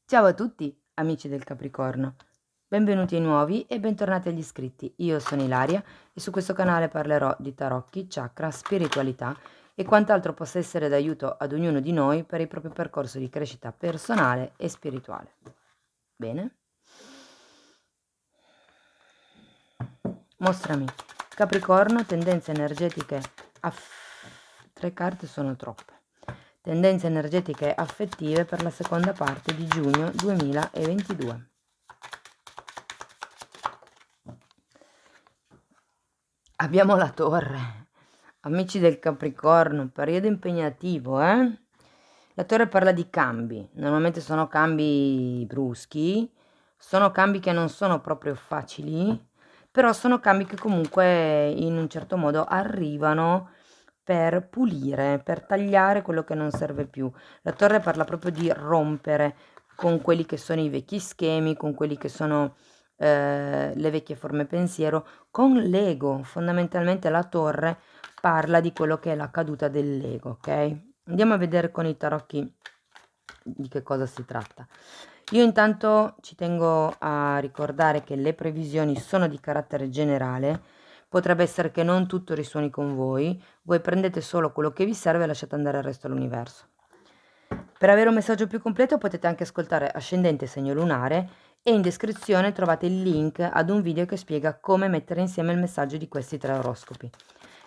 Ciao a tutti, amici del Capricorno. Benvenuti ai nuovi e bentornati agli iscritti. Io sono Ilaria e su questo canale parlerò di tarocchi, chakra, spiritualità e quant'altro possa essere d'aiuto ad ognuno di noi per il proprio percorso di crescita personale e spirituale. Bene? Mostrami. Capricorno, tendenze energetiche tre carte sono troppe. Tendenze energetiche affettive per la seconda parte di giugno 2022. Abbiamo la torre. Amici del Capricorno, periodo impegnativo, eh? La torre parla di cambi. Normalmente sono cambi bruschi, sono cambi che non sono proprio facili, però sono cambi che comunque in un certo modo arrivano per pulire, per tagliare quello che non serve più. La torre parla proprio di rompere con quelli che sono i vecchi schemi, con quelli che sono le vecchie forme pensiero, con l'ego. Fondamentalmente la torre parla di quello che è la caduta dell'ego, ok? Andiamo a vedere con i tarocchi di che cosa si tratta. Io intanto ci tengo a ricordare che le previsioni sono di carattere generale, potrebbe essere che non tutto risuoni con voi prendete solo quello che vi serve e lasciate andare il resto all'universo. Per avere un messaggio più completo potete anche ascoltare Ascendente e Segno Lunare e in descrizione trovate il link ad un video che spiega come mettere insieme il messaggio di questi tre oroscopi.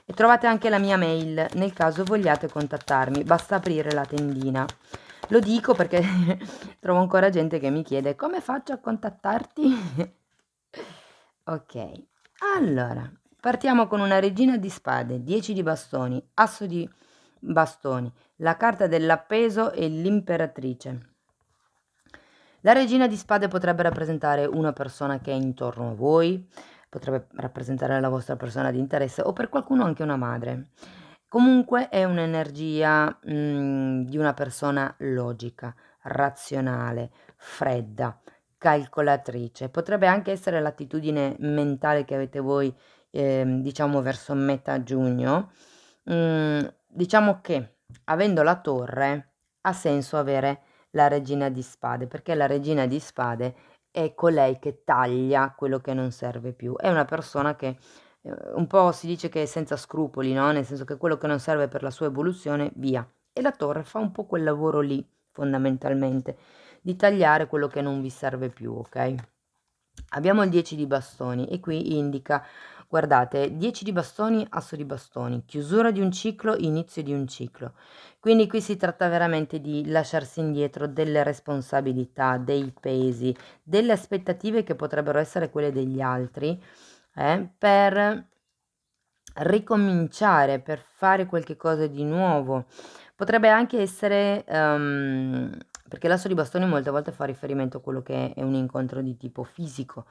E trovate anche la mia mail nel caso vogliate contattarmi, basta aprire la tendina. Lo dico perché trovo ancora gente che mi chiede come faccio a contattarti? Ok, allora partiamo con una regina di spade, 10 di bastoni, asso di bastoni, la carta dell'appeso e l'imperatrice. La regina di spade potrebbe rappresentare una persona che è intorno a voi, potrebbe rappresentare la vostra persona di interesse o per qualcuno anche una madre. Comunque è un'energia di una persona logica, razionale, fredda, calcolatrice. Potrebbe anche essere l'attitudine mentale che avete voi, diciamo verso metà giugno. Diciamo che avendo la torre ha senso avere la regina di spade, perché la regina di spade è colei che taglia quello che non serve più. È una persona che un po' si dice che è senza scrupoli, no? Nel senso che quello che non serve per la sua evoluzione, via. E la torre fa un po' quel lavoro lì, fondamentalmente, di tagliare quello che non vi serve più, ok? Abbiamo il 10 di bastoni e qui indica, guardate, 10 di bastoni, asso di bastoni, chiusura di un ciclo, inizio di un ciclo. Quindi qui si tratta veramente di lasciarsi indietro delle responsabilità, dei pesi, delle aspettative che potrebbero essere quelle degli altri, per ricominciare, per fare qualche cosa di nuovo. Potrebbe anche essere, perché l'asso di bastoni molte volte fa riferimento a quello che è un incontro di tipo fisico,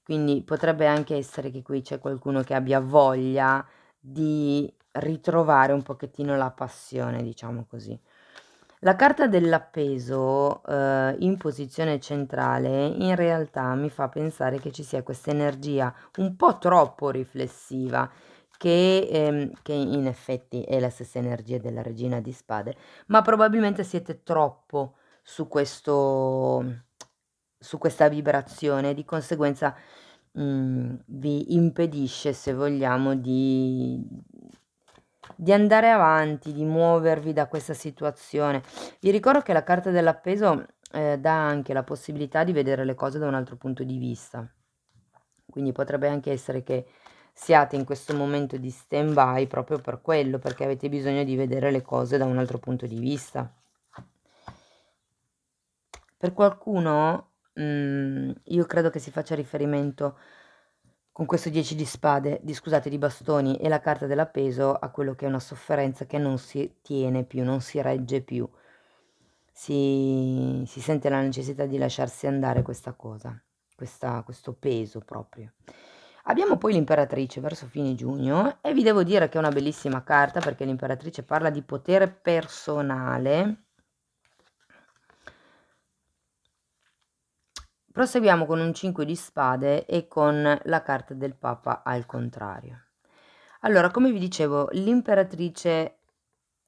quindi potrebbe anche essere che qui c'è qualcuno che abbia voglia di ritrovare un pochettino la passione, diciamo così. La carta dell'appeso, in posizione centrale, in realtà mi fa pensare che ci sia questa energia un po' troppo riflessiva, che in effetti è la stessa energia della regina di spade, ma probabilmente siete troppo su questo su questa vibrazione, di conseguenza, vi impedisce, se vogliamo, di andare avanti, di muovervi da questa situazione. Vi ricordo che la carta dell'appeso, dà anche la possibilità di vedere le cose da un altro punto di vista. Quindi potrebbe anche essere che siate in questo momento di stand by proprio per quello, perché avete bisogno di vedere le cose da un altro punto di vista. Per qualcuno, io credo che si faccia riferimento con questo 10 di spade, scusate, di bastoni e la carta dell'appeso a quello che è una sofferenza che non si tiene più, non si regge più. Si sente la necessità di lasciarsi andare questa cosa, questo peso proprio. Abbiamo poi l'imperatrice verso fine giugno e vi devo dire che è una bellissima carta perché l'imperatrice parla di potere personale. Proseguiamo con un 5 di spade e con la carta del Papa al contrario. Allora, come vi dicevo, l'imperatrice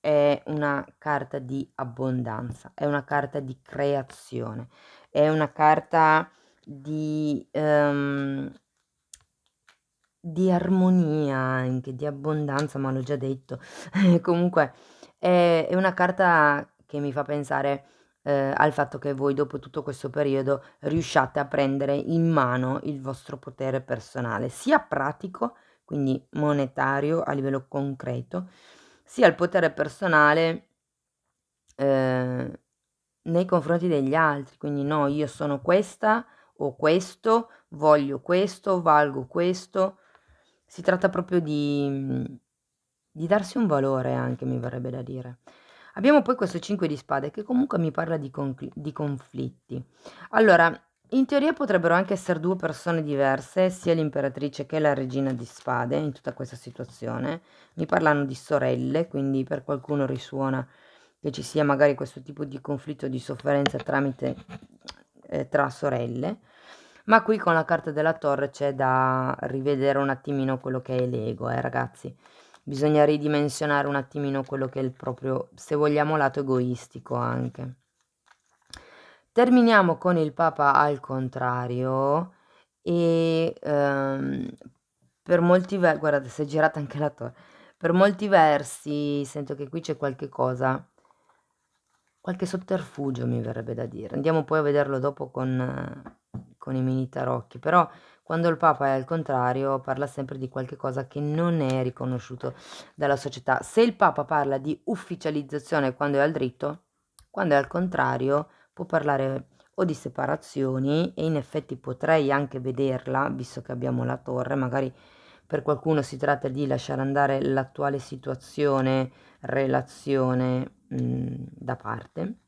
è una carta di abbondanza, è una carta di creazione, è una carta di armonia anche, di abbondanza, ma l'ho già detto. Comunque è una carta che mi fa pensare, al fatto che voi dopo tutto questo periodo riusciate a prendere in mano il vostro potere personale, sia pratico, quindi monetario a livello concreto, sia il potere personale, ehm, nei confronti degli altri. Quindi no, io sono questa, ho questo, voglio questo, valgo questo. Si tratta proprio di darsi un valore anche, mi verrebbe da dire. Abbiamo poi questo 5 di spade che comunque mi parla di conflitti. Allora, in teoria potrebbero anche essere due persone diverse, sia l'imperatrice che la regina di spade in tutta questa situazione. Mi parlano di sorelle, quindi per qualcuno risuona che ci sia magari questo tipo di conflitto, di sofferenza tra sorelle. Ma qui con la carta della torre c'è da rivedere un attimino quello che è l'ego, ragazzi. Bisogna ridimensionare un attimino quello che è il proprio, se vogliamo, lato egoistico anche. Terminiamo con il Papa al contrario e per molti versi, guardate, si è girata anche la torre. Per molti versi sento che qui c'è qualche cosa, qualche sotterfugio mi verrebbe da dire. Andiamo poi a vederlo dopo con i mini tarocchi, però quando il Papa è al contrario parla sempre di qualche cosa che non è riconosciuto dalla società. Se il Papa parla di ufficializzazione quando è al dritto, quando è al contrario può parlare o di separazioni, e in effetti potrei anche vederla, visto che abbiamo la torre, magari per qualcuno si tratta di lasciare andare l'attuale situazione, relazione da parte,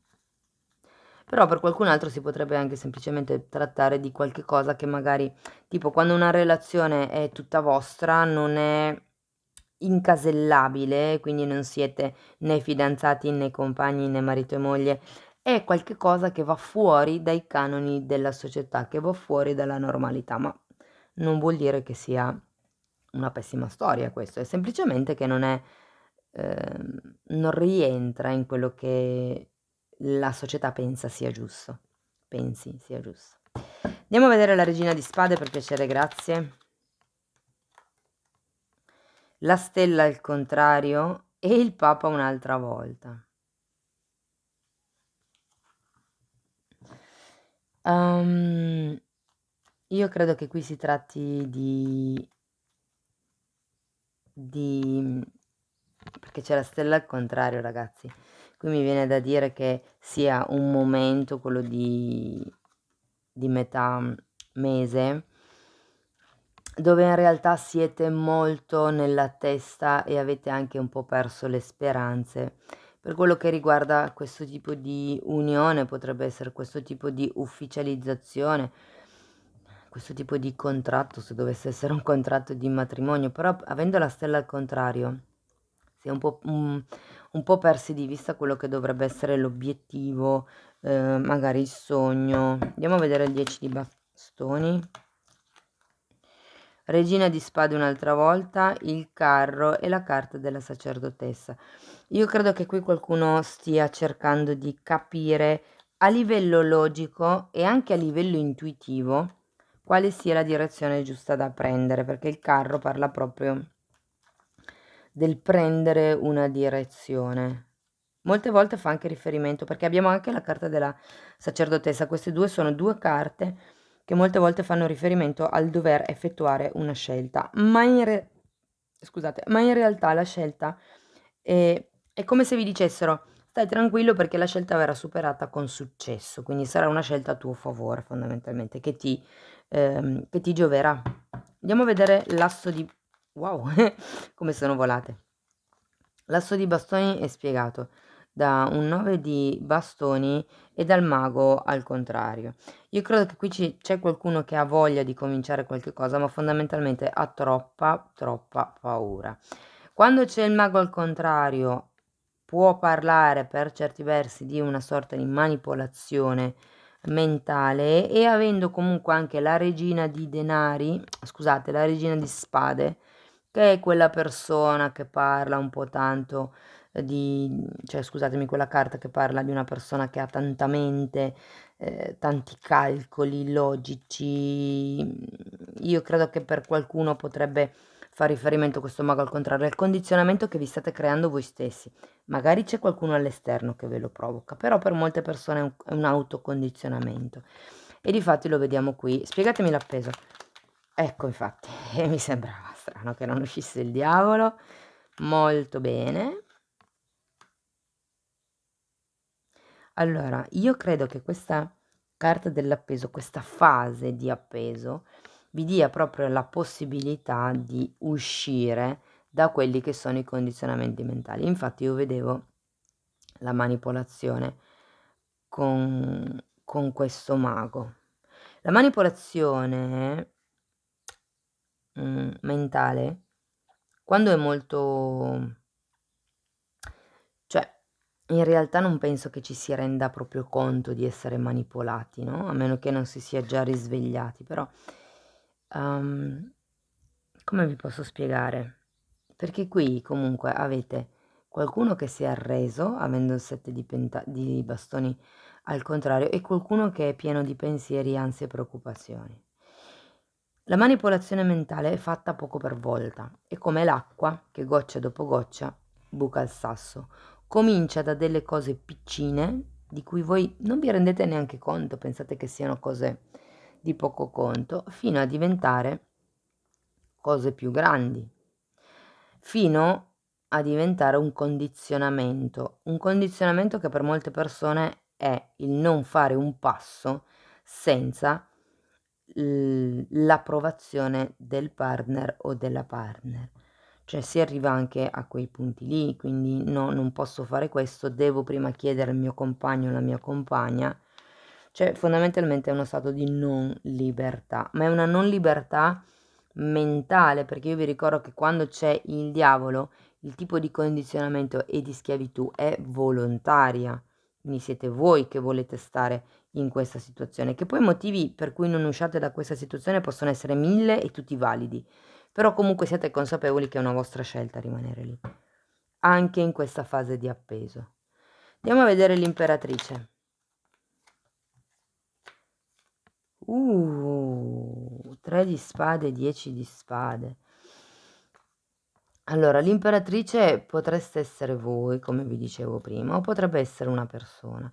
però per qualcun altro si potrebbe anche semplicemente trattare di qualche cosa che magari, tipo quando una relazione è tutta vostra, non è incasellabile, quindi non siete né fidanzati né compagni né marito e moglie, è qualche cosa che va fuori dai canoni della società, che va fuori dalla normalità, ma non vuol dire che sia una pessima storia questo, è semplicemente che non rientra in quello che la società pensa sia giusto. Pensi sia giusto. Andiamo a vedere la regina di spade per piacere, grazie. La stella al contrario e il papa un'altra volta. Io credo che qui si tratti perché c'è la stella al contrario, ragazzi. Qui mi viene da dire che sia un momento, quello di metà mese, dove in realtà siete molto nella testa e avete anche un po' perso le speranze. Per quello che riguarda questo tipo di unione, potrebbe essere questo tipo di ufficializzazione, questo tipo di contratto, se dovesse essere un contratto di matrimonio, però avendo la stella al contrario, si è un po' persi di vista quello che dovrebbe essere l'obiettivo, magari il sogno. Andiamo a vedere il 10 di bastoni. Regina di spade un'altra volta, il carro e la carta della sacerdotessa. Io credo che qui qualcuno stia cercando di capire a livello logico e anche a livello intuitivo quale sia la direzione giusta da prendere, perché il carro parla proprio del prendere una direzione. Molte volte fa anche riferimento, perché abbiamo anche la carta della sacerdotessa, queste due sono due carte che molte volte fanno riferimento al dover effettuare una scelta, scusate, ma in realtà la scelta è come se vi dicessero stai tranquillo perché la scelta verrà superata con successo, quindi sarà una scelta a tuo favore fondamentalmente che ti gioverà. Andiamo a vedere l'asso di... Wow, come sono volate. L'asso di bastoni è spiegato da un 9 di bastoni e dal mago al contrario. Io credo che qui c'è qualcuno che ha voglia di cominciare qualche cosa, ma fondamentalmente ha troppa paura. Quando c'è il mago al contrario, può parlare per certi versi di una sorta di manipolazione mentale, e avendo comunque anche la regina di denari, scusate, la regina di spade, che è quella persona che parla un po' tanto cioè scusatemi, quella carta che parla di una persona che ha tanta mente, tanti calcoli logici. Io credo che per qualcuno potrebbe far riferimento questo mago al contrario, al condizionamento che vi state creando voi stessi. Magari c'è qualcuno all'esterno che ve lo provoca, però per molte persone è un autocondizionamento. E difatti lo vediamo qui. Spiegatemi l'appeso. Ecco, infatti, mi sembrava strano che non uscisse il diavolo. Molto bene. Allora, io credo che questa carta dell'appeso, questa fase di appeso, vi dia proprio la possibilità di uscire da quelli che sono i condizionamenti mentali. Infatti io vedevo la manipolazione con questo mago. La manipolazione mentale, quando è molto... cioè, in realtà non penso che ci si renda proprio conto di essere manipolati, no? A meno che non si sia già risvegliati, però... come vi posso spiegare? Perché qui comunque avete qualcuno che si è arreso, avendo il 7 di bastoni al contrario, e qualcuno che è pieno di pensieri, ansie e preoccupazioni. La manipolazione mentale è fatta poco per volta, è come l'acqua che goccia dopo goccia buca il sasso. Comincia da delle cose piccine di cui voi non vi rendete neanche conto, pensate che siano cose di poco conto, fino a diventare cose più grandi, fino a diventare un condizionamento che per molte persone è il non fare un passo senza l'approvazione del partner o della partner. Cioè si arriva anche a quei punti lì, quindi no, non posso fare questo, devo prima chiedere al mio compagno o alla mia compagna. Cioè fondamentalmente è uno stato di non libertà, ma è una non libertà mentale, perché io vi ricordo che quando c'è il diavolo, il tipo di condizionamento e di schiavitù è volontaria, quindi siete voi che volete stare in questa situazione, che poi i motivi per cui non usciate da questa situazione possono essere 1000 e tutti validi, però comunque siete consapevoli che è una vostra scelta rimanere lì, anche in questa fase di appeso. Andiamo a vedere l'imperatrice. 3 di spade, 10 di spade. Allora, l'imperatrice potreste essere voi, come vi dicevo prima, o potrebbe essere una persona.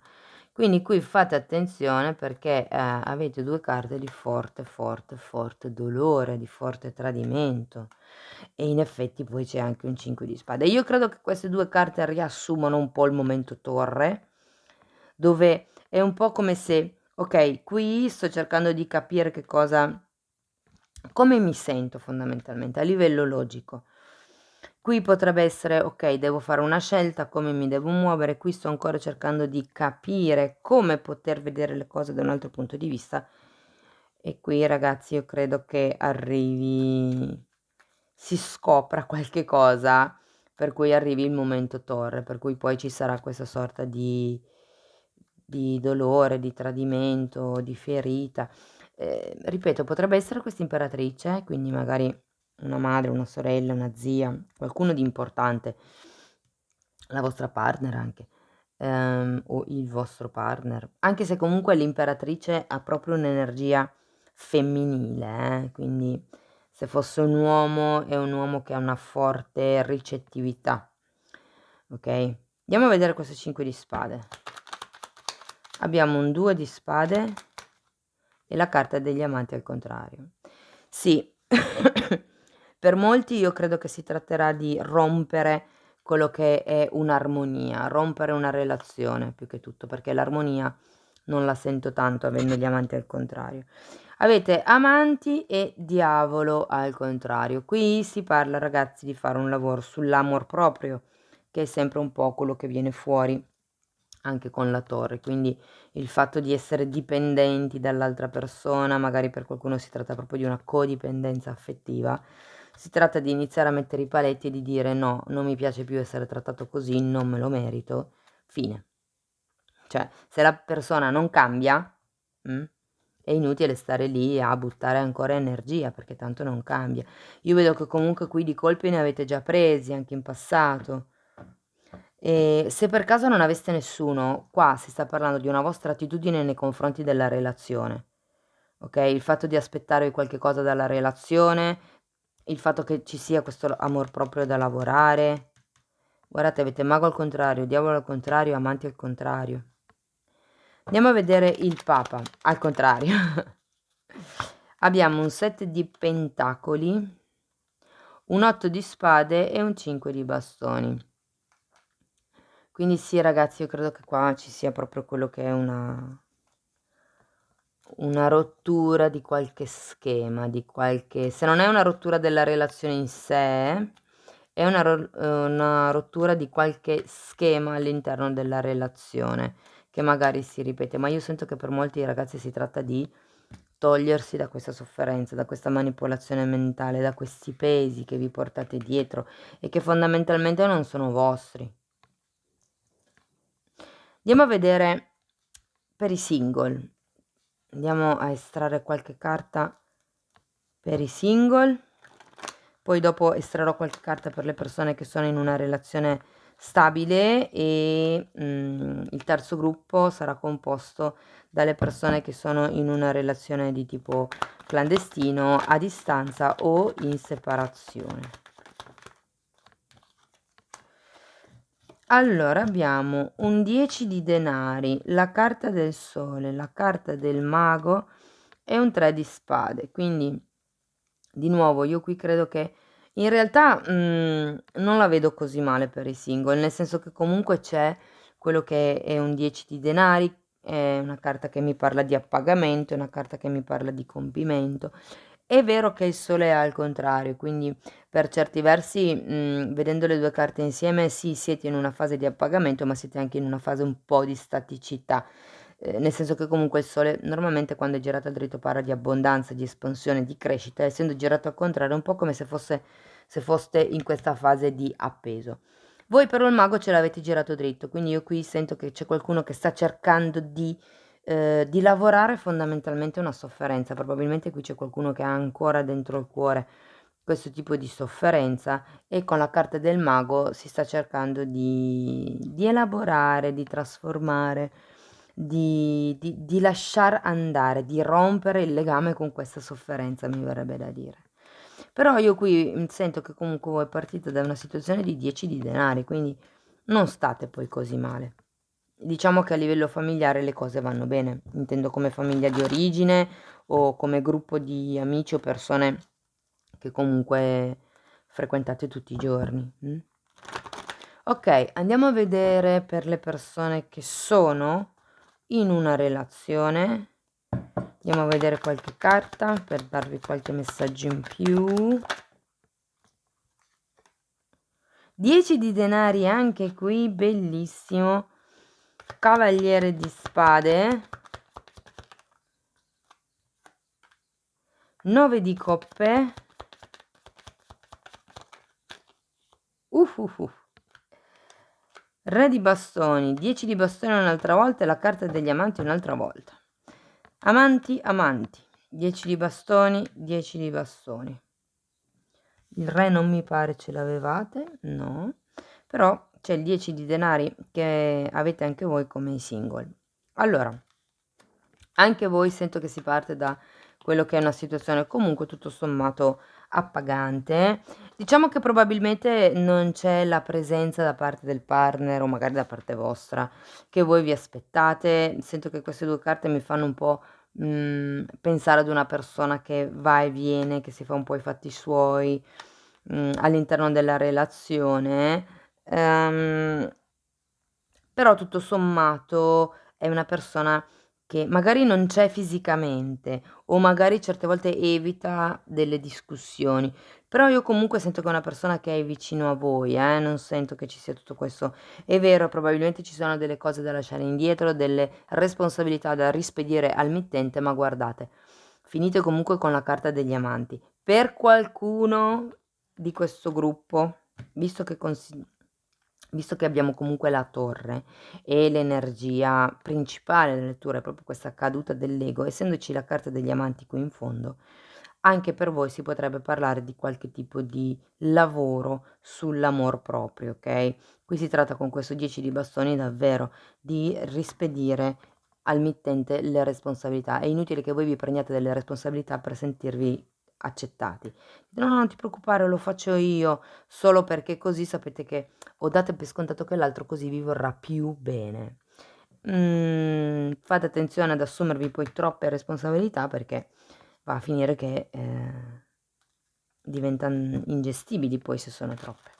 Quindi qui fate attenzione perché avete 2 carte di forte, forte, forte dolore, di forte tradimento. E in effetti poi c'è anche un 5 di spade. Io credo che queste 2 carte riassumano un po' il momento torre, dove è un po' come se, ok, qui sto cercando di capire che cosa, come mi sento fondamentalmente a livello logico. Qui potrebbe essere, ok, devo fare una scelta, come mi devo muovere, qui sto ancora cercando di capire come poter vedere le cose da un altro punto di vista. E qui ragazzi io credo che arrivi, si scopra qualche cosa per cui arrivi il momento torre, per cui poi ci sarà questa sorta di dolore, di tradimento, di ferita. Ripeto, potrebbe essere questa imperatrice, quindi magari una madre, una sorella, una zia, qualcuno di importante, la vostra partner anche, o il vostro partner, anche se comunque l'imperatrice ha proprio un'energia femminile, quindi se fosse un uomo è un uomo che ha una forte ricettività, ok? Andiamo a vedere questo 5 di spade. Abbiamo un 2 di spade e la carta degli amanti al contrario. Sì, per molti io credo che si tratterà di rompere quello che è un'armonia, rompere una relazione più che tutto, perché l'armonia non la sento tanto avendo gli amanti al contrario. Avete amanti e diavolo al contrario. Qui si parla, ragazzi, di fare un lavoro sull'amor proprio, che è sempre un po' quello che viene fuori anche con la torre, quindi il fatto di essere dipendenti dall'altra persona, magari per qualcuno si tratta proprio di una codipendenza affettiva, si tratta di iniziare a mettere i paletti e di dire no, non mi piace più essere trattato così, non me lo merito, fine. Cioè, se la persona non cambia, è inutile stare lì a buttare ancora energia, perché tanto non cambia. Io vedo che comunque qui di colpi ne avete già presi, anche in passato. E se per caso non aveste nessuno, qua si sta parlando di una vostra attitudine nei confronti della relazione, ok? Il fatto di aspettare qualche cosa dalla relazione, il fatto che ci sia questo amor proprio da lavorare. Guardate, avete mago al contrario, diavolo al contrario, amanti al contrario. Andiamo a vedere il Papa, al contrario. Abbiamo un 7 di pentacoli, un 8 di spade e un 5 di bastoni. Quindi sì, ragazzi, io credo che qua ci sia proprio quello che è una rottura di qualche schema, di qualche... Se non è una rottura della relazione in sé, è una rottura di qualche schema all'interno della relazione, che magari si ripete. Ma io sento che per molti ragazzi si tratta di togliersi da questa sofferenza, da questa manipolazione mentale, da questi pesi che vi portate dietro e che fondamentalmente non sono vostri. Andiamo a vedere per i single. Andiamo a estrarre qualche carta per i single. Poi dopo estrarrò qualche carta per le persone che sono in una relazione stabile e il terzo gruppo sarà composto dalle persone che sono in una relazione di tipo clandestino, a distanza o in separazione. Allora abbiamo un 10 di denari, la carta del sole, la carta del mago e un 3 di spade. Quindi di nuovo io qui credo che in realtà non la vedo così male per i single, nel senso che comunque c'è quello che è un 10 di denari, è una carta che mi parla di appagamento, è una carta che mi parla di compimento. È vero che il sole è al contrario, quindi per certi versi, vedendo le due carte insieme, sì, siete in una fase di appagamento, ma siete anche in una fase un po' di staticità. Nel senso che comunque il sole normalmente quando è girato al dritto parla di abbondanza, di espansione, di crescita, essendo girato al contrario è un po' come se foste in questa fase di appeso. Voi però il mago ce l'avete girato dritto, quindi io qui sento che c'è qualcuno che sta cercando di lavorare fondamentalmente una sofferenza. Probabilmente qui c'è qualcuno che ha ancora dentro il cuore questo tipo di sofferenza e con la carta del mago si sta cercando di elaborare, di trasformare, di lasciar andare, di rompere il legame con questa sofferenza, mi verrebbe da dire. Però io qui sento che comunque voi partite da una situazione di 10 di denari, quindi non state poi così male. Diciamo che a livello familiare le cose vanno bene, intendo come famiglia di origine o come gruppo di amici o persone che comunque frequentate tutti i giorni. Ok, andiamo a vedere per le persone che sono in una relazione. Andiamo a vedere qualche carta per darvi qualche messaggio in più. 10 di denari anche qui, bellissimo. Cavaliere di spade. 9 di coppe. Re di bastoni, 10 di bastoni un'altra volta e la carta degli amanti un'altra volta. Amanti, amanti, 10 di bastoni, 10 di bastoni. Il re non mi pare ce l'avevate, no, però c'è il 10 di denari che avete anche voi come i single. Allora, anche voi sento che si parte da quello che è una situazione comunque tutto sommato appagante. Diciamo che probabilmente non c'è la presenza da parte del partner o magari da parte vostra che voi vi aspettate. Sento che queste due carte mi fanno un po' pensare ad una persona che va e viene, che si fa un po' i fatti suoi all'interno della relazione. Però tutto sommato è una persona che magari non c'è fisicamente o magari certe volte evita delle discussioni, però io comunque sento che è una persona che è vicino a voi, non sento che ci sia tutto questo. È vero, probabilmente ci sono delle cose da lasciare indietro, delle responsabilità da rispedire al mittente, ma guardate, finite comunque con la carta degli amanti. Per qualcuno di questo gruppo, visto che visto che abbiamo comunque la torre e l'energia principale della lettura è proprio questa caduta dell'ego, essendoci la carta degli amanti qui in fondo, Anche per voi si potrebbe parlare di qualche tipo di lavoro sull'amor proprio, ok? Qui si tratta con questo 10 di bastoni davvero di rispedire al mittente le responsabilità. È inutile che voi vi prendiate delle responsabilità per sentirvi accettati. No, no, non ti preoccupare, lo faccio io, solo perché così sapete che o date per scontato che l'altro così vi vorrà più bene. Fate attenzione ad assumervi poi troppe responsabilità perché va a finire che diventano ingestibili poi se sono troppe.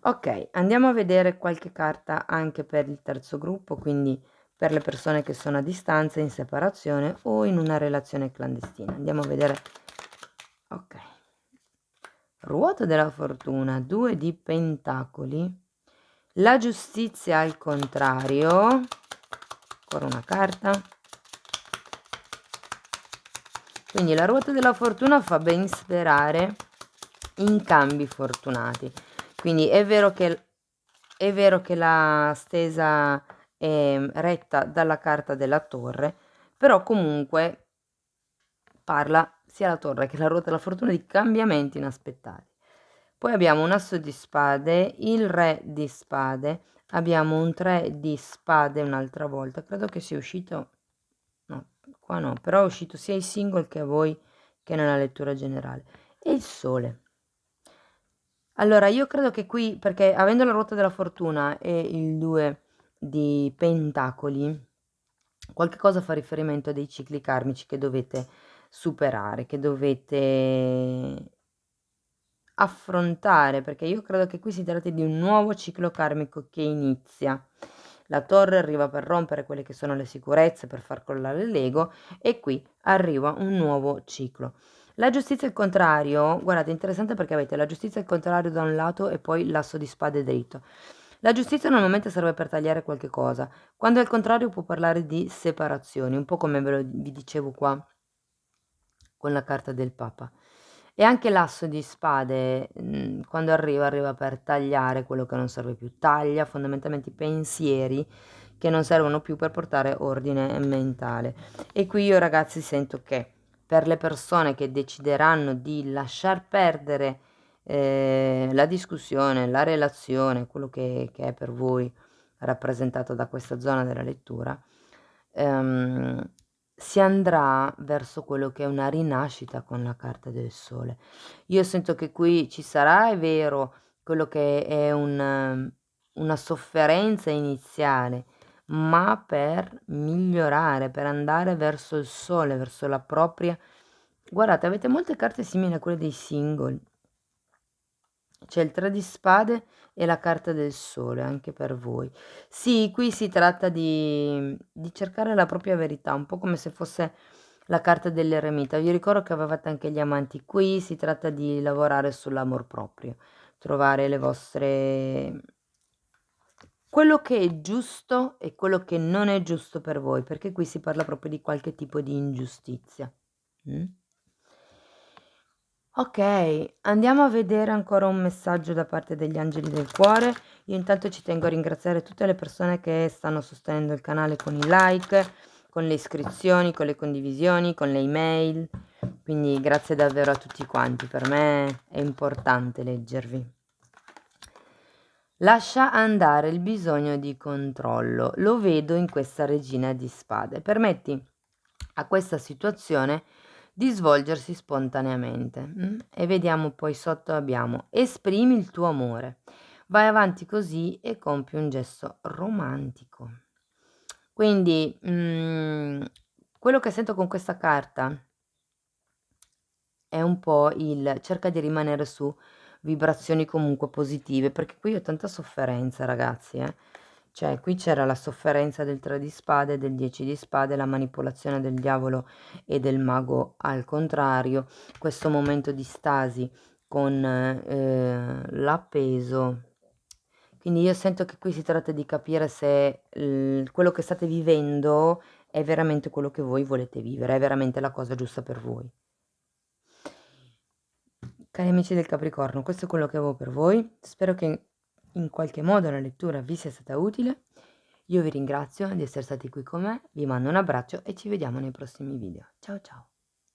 Ok, andiamo a vedere qualche carta anche per il terzo gruppo, quindi per le persone che sono a distanza, in separazione o in una relazione clandestina. Andiamo a vedere. Ok. Ruota della fortuna, 2 di pentacoli, la giustizia al contrario, ancora una carta. Quindi la ruota della fortuna fa ben sperare in cambi fortunati. Quindi è vero che la stesa è retta dalla carta della torre, però comunque parla sia la torre che la ruota della fortuna di cambiamenti inaspettati. Poi abbiamo un asso di spade, il re di spade, abbiamo un 3 di spade un'altra volta, credo che sia uscito, no, qua no, però è uscito sia i single che a voi che nella lettura generale, e il sole. Allora, io credo che qui, perché avendo la ruota della fortuna e il 2 di pentacoli, qualche cosa fa riferimento a dei cicli karmici che dovete superare, che dovete affrontare, perché io credo che qui si tratti di un nuovo ciclo karmico che inizia. La torre arriva per rompere quelle che sono le sicurezze, per far crollare l'ego, e qui arriva un nuovo ciclo. La giustizia al contrario, guardate, interessante perché avete la giustizia al contrario da un lato e poi l'asso di spade dritto. La giustizia normalmente serve per tagliare qualche cosa, quando al contrario può parlare di separazioni, un po' come vi dicevo qua con la carta del Papa. E anche l'asso di spade, quando arriva per tagliare quello che non serve più, taglia fondamentalmente i pensieri che non servono più per portare ordine mentale. E qui io ragazzi sento che per le persone che decideranno di lasciar perdere la discussione, la relazione, quello che è per voi rappresentato da questa zona della lettura, si andrà verso quello che è una rinascita con la carta del sole. Io sento che qui ci sarà, è vero, quello che è una sofferenza iniziale, ma per migliorare, per andare verso il sole, verso la propria. Guardate, avete molte carte simili a quelle dei single. C'è il 3 di spade e la carta del sole anche per voi. Sì, qui si tratta di cercare la propria verità, un po' come se fosse la carta dell'eremita. Vi ricordo che avevate anche gli amanti. Qui si tratta di lavorare sull'amor proprio, trovare le vostre quello che è giusto e quello che non è giusto per voi, perché qui si parla proprio di qualche tipo di ingiustizia. Ok, andiamo a vedere ancora un messaggio da parte degli angeli del cuore. Io intanto ci tengo a ringraziare tutte le persone che stanno sostenendo il canale con i like, con le iscrizioni, con le condivisioni, con le email. Quindi grazie davvero a tutti quanti, per me è importante leggervi. Lascia andare il bisogno di controllo, lo vedo in questa regina di spade. Permetti a questa situazione di svolgersi spontaneamente. E vediamo poi sotto abbiamo esprimi il tuo amore, vai avanti così e compi un gesto romantico. Quindi quello che sento con questa carta è un po' il cerca di rimanere su vibrazioni comunque positive, perché qui ho tanta sofferenza ragazzi, cioè qui c'era la sofferenza del 3 di spade, del 10 di spade, la manipolazione del diavolo e del mago al contrario, questo momento di stasi con l'appeso. Quindi io sento che qui si tratta di capire se quello che state vivendo è veramente quello che voi volete vivere, è veramente la cosa giusta per voi. Cari amici del Capricorno, questo è quello che avevo per voi. Spero che in qualche modo la lettura vi sia stata utile. Io vi ringrazio di essere stati qui con me, vi mando un abbraccio e ci vediamo nei prossimi video. Ciao ciao!